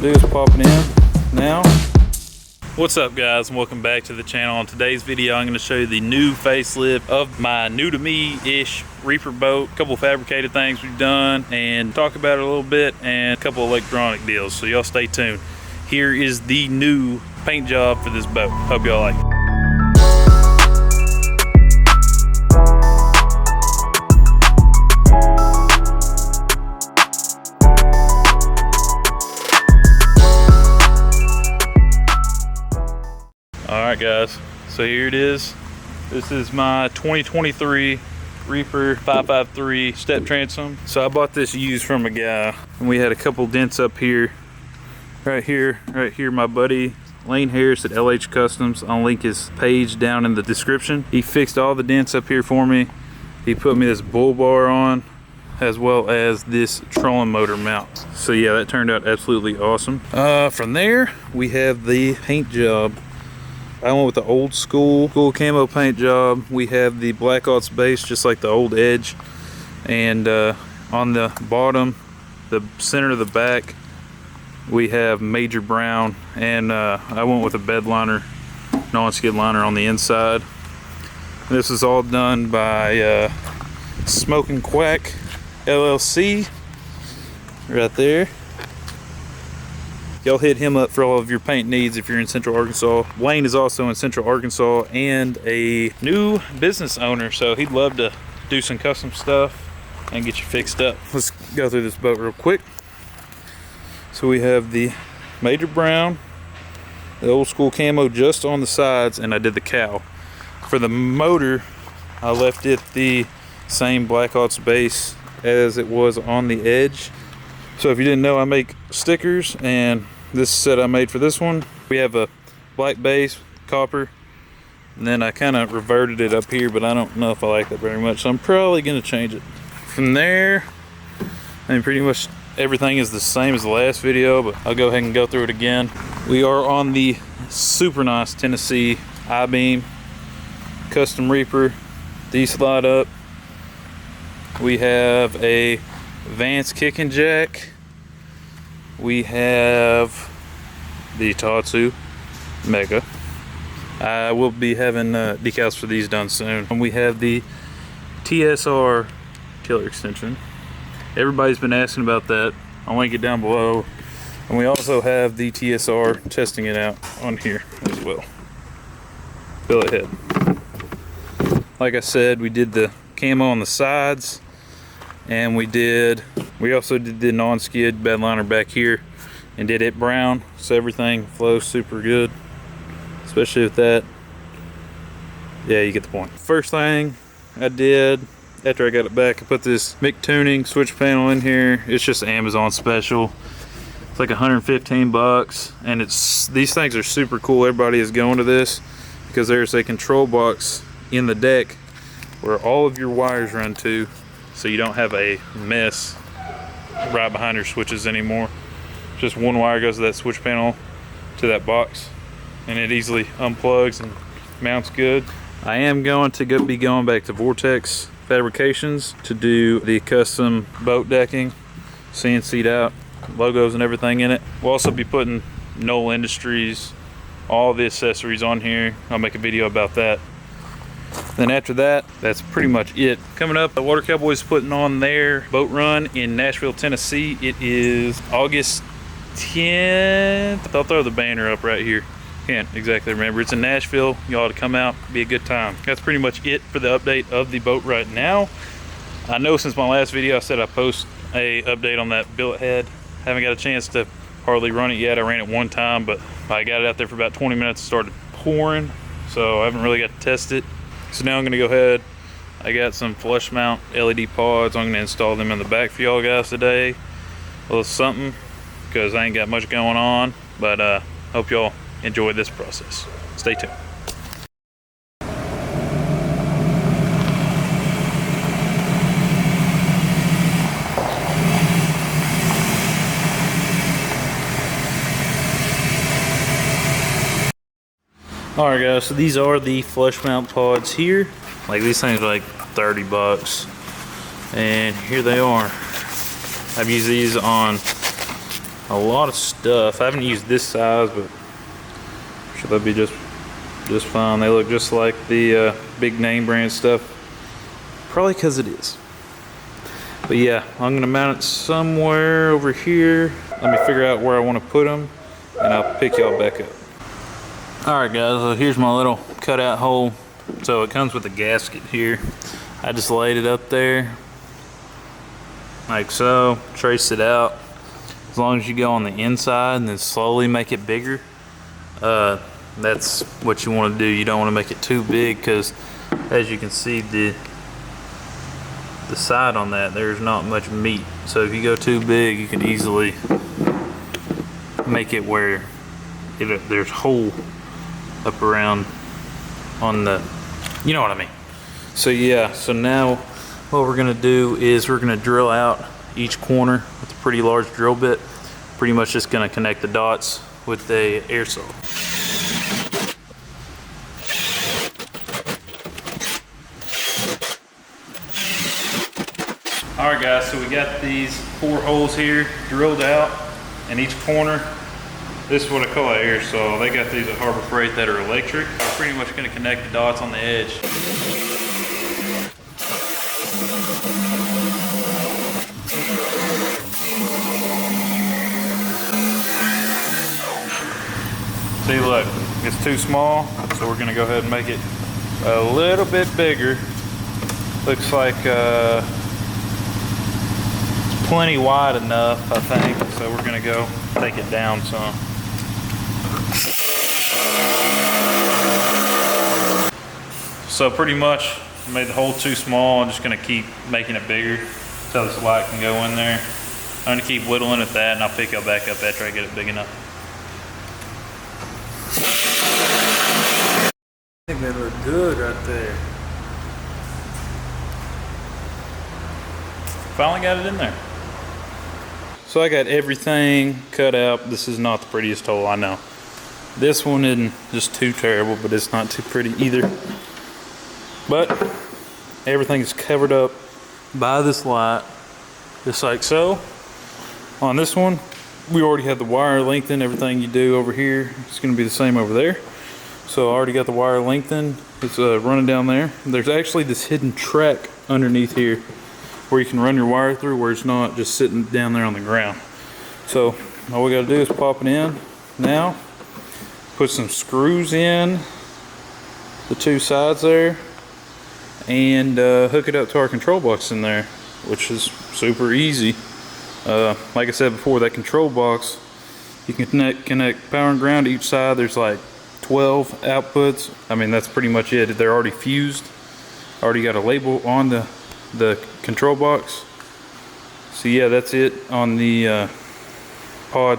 do is pop it in now. What's up guys, and welcome back to the channel. On today's video I'm going to show you the new facelift of my new to me-ish reaper boat. A couple fabricated things we've done and talk about it a little bit, and a couple electronic deals, so y'all stay tuned. Here is the new paint job for this boat. Hope y'all like it. Alright guys, so here it is. This is my 2023 Reaper 553 step transom. So I bought this used from a guy, and we had a couple dents up here. Right here, my buddy Lane Harris at LH Customs. I'll link his page down in the description. He fixed all the dents up here for me. He put me this bull bar on, as well as this trolling motor mount. So yeah, that turned out absolutely awesome. From there, we have the paint job. I went with the old school camo paint job. We have the Black Ops base, just like the old Edge. And on the bottom, the center of the back, we have Major Brown. And I went with a bed liner, non-skid liner on the inside. This is all done by SMOKIN QUACK LLC, right there. Y'all hit him up for all of your paint needs if you're in Central Arkansas. Wayne is also in Central Arkansas and a new business owner, so he'd love to do some custom stuff and get you fixed up. Let's go through this boat real quick. So we have the Major Brown, the old school camo just on the sides, and I did the cowl. For the motor, I left it the same Black Ops base as it was on the Edge. So if you didn't know, I make stickers, and this set I made for this one. We have a black base, copper, and then I kind of reverted it up here, but I don't know if I like that very much, so I'm probably going to change it. From there, I mean, pretty much everything is the same as the last video, but I'll go ahead and go through it again. We are on the super nice Tennessee I-beam custom Reaper. These slide up. We have a Vance kicking jack. We have the Tatsu Mega. I will be having decals for these done soon. And we have the TSR tiller extension. Everybody's been asking about that. I'll link it down below. And we also have the TSR, testing it out on here as well. Billet head. Like I said, we did the camo on the sides, and we also did the non-skid bed liner back here and did it brown, so everything flows super good, especially with that. Yeah, you get the point. First thing I did after I got it back, I put this Mick Tuning switch panel in here. It's just an Amazon special. It's like 115 bucks, and these things are super cool. Everybody is going to this because there's a control box in the deck where all of your wires run to, so you don't have a mess right behind your switches anymore. Just one wire goes to that switch panel to that box, and it easily unplugs and mounts good. I am going to be going back to Vortex Fabrications to do the custom boat decking, CNC'd out, logos and everything in it. We'll also be putting Knoll Industries, all the accessories on here. I'll make a video about that. Then after that, that's pretty much it. Coming up, the Water Cowboys putting on their boat run in Nashville, Tennessee. It is August 10th. I'll throw the banner up right here. Can't exactly remember. It's in Nashville. You ought to come out. Be a good time. That's pretty much it for the update of the boat right now. I know since my last video I said I post a update on that billet head. Haven't got a chance to hardly run it yet. I ran it one time, but I got it out there for about 20 minutes. It started pouring, so I haven't really got to test it. So now I'm gonna go ahead. I got some flush mount LED pods. I'm gonna install them in the back for y'all guys today. A little something, because I ain't got much going on, but hope y'all enjoy this process. Stay tuned. Alright guys, so these are the flush mount pods here. Like, these things are like 30 bucks. And here they are. I've used these on a lot of stuff. I haven't used this size, but should that be just fine. They look just like the big name brand stuff, probably because it is. But yeah, I'm gonna mount it somewhere over here. Let me figure out where I want to put them, and I'll pick y'all back up. All right, guys, so here's my little cutout hole. So it comes with a gasket here. I just laid it up there like so, trace it out. As long as you go on the inside and then slowly make it bigger, that's what you want to do. You don't want to make it too big, because as you can see, the side on that, there's not much meat. So if you go too big, you can easily make it where there's hole up around on the, you know what I mean. So yeah, so now what we're gonna do is we're gonna drill out each corner with a pretty large drill bit. Pretty much just gonna connect the dots with the air saw. All right, guys, so we got these 4 holes here drilled out in each corner. This is what I call an air saw. They got these at Harbor Freight that are electric. We're pretty much gonna connect the dots on the edge. See, look, it's too small, so we're gonna go ahead and make it a little bit bigger. Looks like it's plenty wide enough, I think. So we're gonna go take it down some. So pretty much I made the hole too small. I'm just gonna keep making it bigger until this light can go in there. I'm gonna keep whittling at that, and I'll pick it back up after I get it big enough. I think they look good right there. Finally got it in there. So I got everything cut out. This is not the prettiest hole, I know. This one isn't just too terrible, but it's not too pretty either. But everything is covered up by this light, just like so. On this one, we already have the wire lengthened. Everything you do over here, it's gonna be the same over there. So I already got the wire lengthened. It's running down there. There's actually this hidden track underneath here where you can run your wire through, where it's not just sitting down there on the ground. So all we gotta do is pop it in now, put some screws in the 2 sides there, and hook it up to our control box in there, which is super easy. Like I said before, that control box, you can connect power and ground to each side. There's like 12 outputs. I mean, that's pretty much it. They're already fused. Already got a label on the control box. So yeah, that's it on the pod.